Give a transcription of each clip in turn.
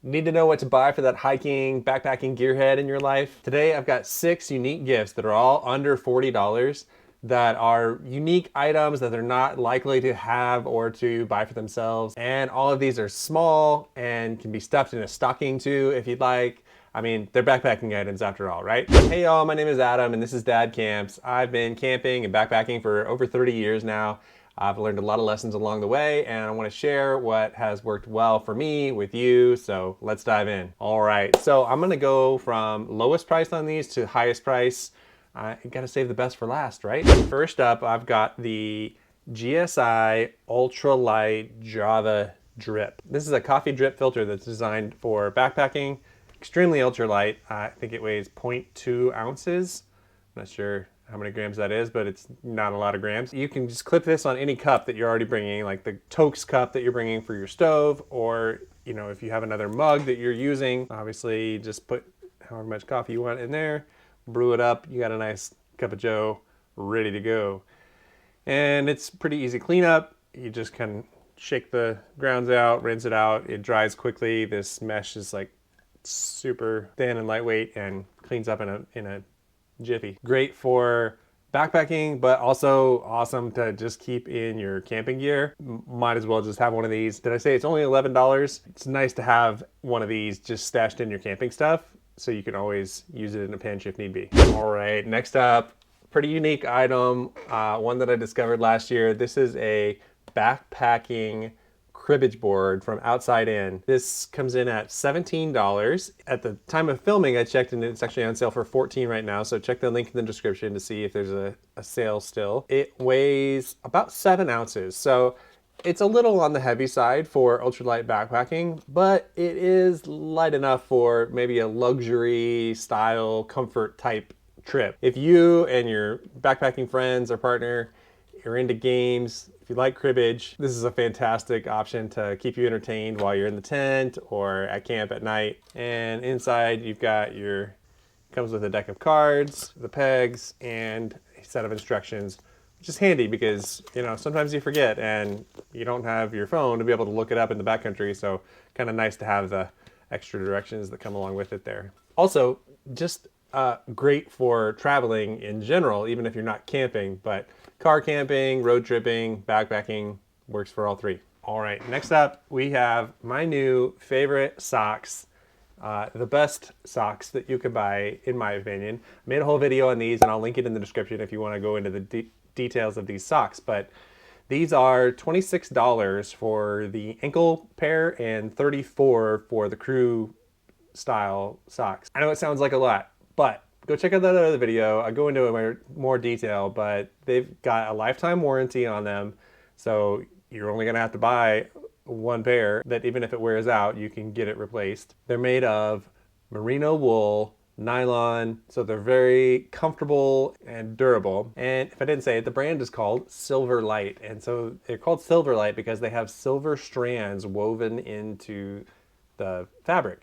Need to know what to buy for that hiking, backpacking gearhead in your life? Today I've got 6 unique gifts that are all under $40 that are unique items that they're not likely to have or to buy for themselves. And all of these are small and can be stuffed in a stocking too if you'd like. I mean, they're backpacking items after all, right? Hey y'all, my name is Adam and this is Dad Camps. I've been camping and backpacking for over 30 years now. I've learned a lot of lessons along the way and I want to share what has worked well for me with you, so let's dive in. All right, so I'm gonna go from lowest price on these to highest price. I gotta save the best for last, right? First up, I've got the GSI Ultralight Java Drip. This is a coffee drip filter that's designed for backpacking. Extremely ultralight. I think it weighs 0.2 ounces. I'm not sure how many grams that is, but it's not a lot of grams. You can just clip this on any cup that you're already bringing, like the Tokes cup that you're bringing for your stove, or if you have another mug that you're using, obviously just put however much coffee you want in there, brew it up, you got a nice cup of joe ready to go. And it's pretty easy cleanup. You just kind of shake the grounds out, rinse it out, it dries quickly. This mesh is like super thin and lightweight and cleans up in a jiffy. Great for backpacking, but also awesome to just keep in your camping gear. Might as well just have one of these. Did I say it's only $11? It's nice to have one of these just stashed in your camping stuff so you can always use it in a pinch if need be. All right, next up, pretty unique item, one that I discovered last year. This is a backpacking cribbage board from Outside In. This comes in at $17. At the time of filming, I checked and it's actually on sale for $14 right now, so check the link in the description to see if there's a sale still. It weighs about 7 ounces, so it's a little on the heavy side for ultralight backpacking, but it is light enough for maybe a luxury style comfort type trip. If you and your backpacking friends or partner are into games, if you like cribbage, this is a fantastic option to keep you entertained while you're in the tent or at camp at night. And inside you've got comes with a deck of cards, the pegs, and a set of instructions, which is handy because sometimes you forget and you don't have your phone to be able to look it up in the backcountry, so kind of nice to have the extra directions that come along with it there. Also, just great for traveling in general, even if you're not camping, but car camping, road tripping, backpacking works for all three. All right, next up we have my new favorite socks, the best socks that you can buy in my opinion. I made a whole video on these and I'll link it in the description if you want to go into the details of these socks, but these are $26 for the ankle pair and $34 for the crew style socks. I know it sounds like a lot, but go check out that other video. I go into it in more detail, but they've got a lifetime warranty on them. So you're only gonna have to buy one pair that even if it wears out, you can get it replaced. They're made of merino wool, nylon, so they're very comfortable and durable. And if I didn't say it, the brand is called Silverlight. And so they're called Silverlight because they have silver strands woven into the fabric.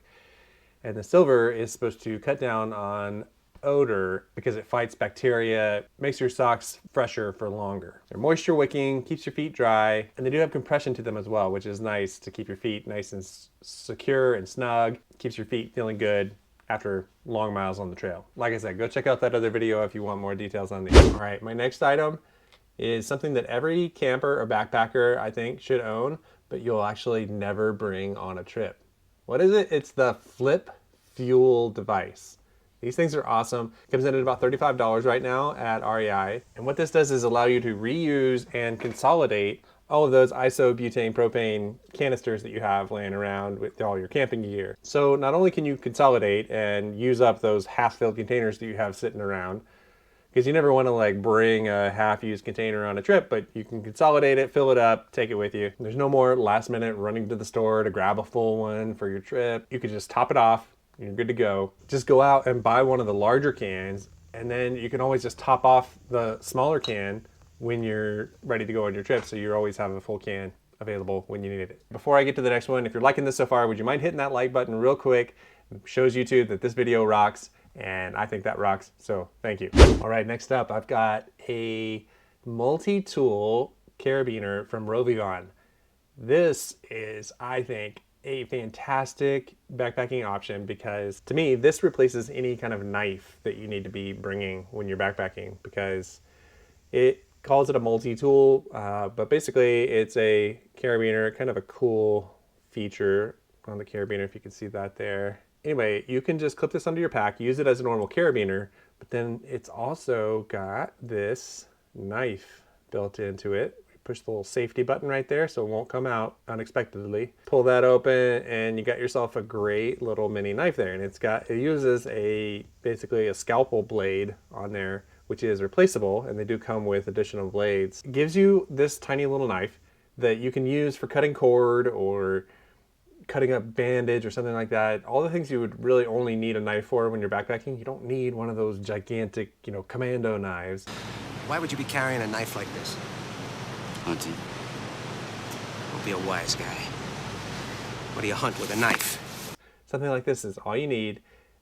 And the silver is supposed to cut down on odor because it fights bacteria, makes your socks fresher for longer. They're moisture wicking, keeps your feet dry, and they do have compression to them as well, which is nice to keep your feet nice and secure and snug, keeps your feet feeling good after long miles on the trail. Like I said, go check out that other video if you want more details on these. All right, my next item is something that every camper or backpacker I think should own, but you'll actually never bring on a trip. What is it? It's the Flip Fuel device. These things are awesome. It comes in at about $35 right now at REI. And what this does is allow you to reuse and consolidate all of those isobutane propane canisters that you have laying around with all your camping gear. So not only can you consolidate and use up those half-filled containers that you have sitting around, because you never want to bring a half-used container on a trip, but you can consolidate it, fill it up, take it with you. There's no more last minute running to the store to grab a full one for your trip. You could just top it off, you're good to go. Just go out and buy one of the larger cans, and then you can always just top off the smaller can when you're ready to go on your trip, so you always have a full can available when you need it. Before I get to the next one, if you're liking this so far, would you mind hitting that like button real quick? It shows YouTube that this video rocks, and I think that rocks, so thank you. All right, next up, I've got a multi-tool carabiner from RovyVon. This is, I think, a fantastic backpacking option because to me, this replaces any kind of knife that you need to be bringing when you're backpacking because it calls it a multi-tool, but basically it's a carabiner, kind of a cool feature on the carabiner if you can see that there. Anyway, you can just clip this under your pack, use it as a normal carabiner, but then it's also got this knife built into it. Push the little safety button right there so it won't come out unexpectedly. Pull that open and you got yourself a great little mini knife there. And it uses basically a scalpel blade on there, which is replaceable, and they do come with additional blades. It gives you this tiny little knife that you can use for cutting cord or cutting up bandage or something like that. All the things you would really only need a knife for when you're backpacking. You don't need one of those gigantic, commando knives. Why would you be carrying a knife like this? Hunting. Don't be a wise guy. What do you hunt with a knife? Something like this is all you need.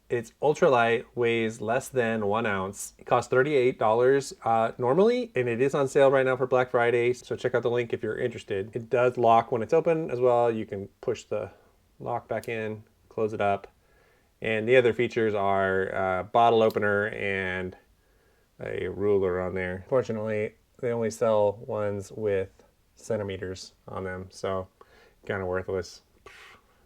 It's ultralight, weighs less than 1 ounce. It costs $38 normally, and it is on sale right now for Black Friday. So check out the link if you're interested. It does lock when it's open as well. You can push the lock back in, close it up. And the other features are a bottle opener and a ruler on there. Fortunately, they only sell ones with centimeters on them, so kind of worthless.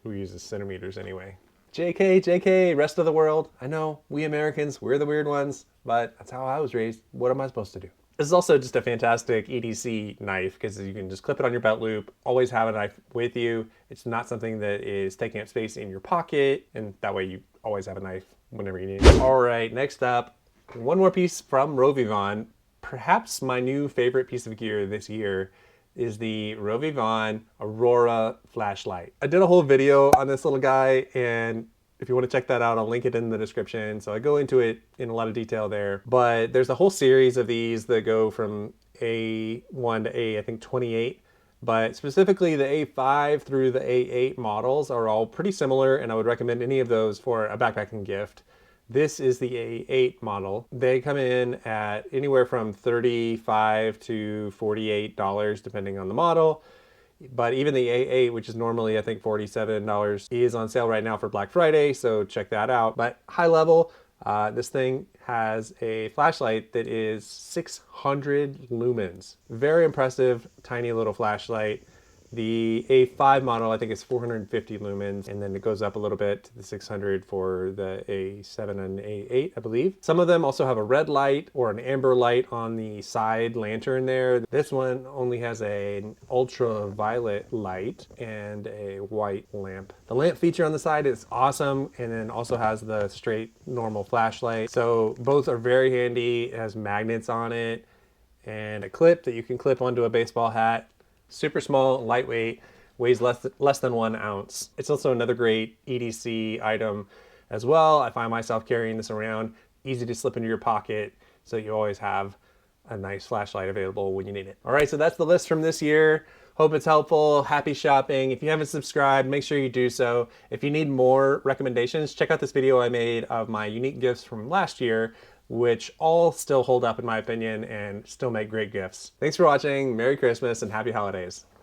Who uses centimeters anyway? JK, rest of the world. I know, we Americans, we're the weird ones, but that's how I was raised. What am I supposed to do? This is also just a fantastic EDC knife because you can just clip it on your belt loop, always have a knife with you. It's not something that is taking up space in your pocket, and that way you always have a knife whenever you need it. All right, next up, one more piece from RovyVon. Perhaps my new favorite piece of gear this year is the RovyVon Aurora flashlight. I did a whole video on this little guy, and if you want to check that out, I'll link it in the description. So I go into it in a lot of detail there, but there's a whole series of these that go from A1 to I think 28, but specifically the A5 through the A8 models are all pretty similar, and I would recommend any of those for a backpacking gift. This is the A8 model. They come in at anywhere from $35 to $48 depending on the model. But even the A8, which is normally I think $47, is on sale right now for Black Friday, so check that out. But high level, this thing has a flashlight that is 600 lumens. Very impressive, tiny little flashlight. The A5 model, I think, is 450 lumens, and then it goes up a little bit to the 600 for the A7 and A8, I believe. Some of them also have a red light or an amber light on the side lantern there. This one only has an ultraviolet light and a white lamp. The lamp feature on the side is awesome, and then also has the straight normal flashlight. So both are very handy. It has magnets on it and a clip that you can clip onto a baseball hat. Super small, lightweight, weighs less than 1 ounce. It's also another great EDC item as well. I find myself carrying this around, easy to slip into your pocket, so you always have a nice flashlight available when you need it. All right, so that's the list from this year. Hope it's helpful. Happy shopping. If you haven't subscribed, make sure you do so. If you need more recommendations, check out this video I made of my unique gifts from last year, which all still hold up in my opinion and still make great gifts. Thanks for watching. Merry Christmas and happy holidays.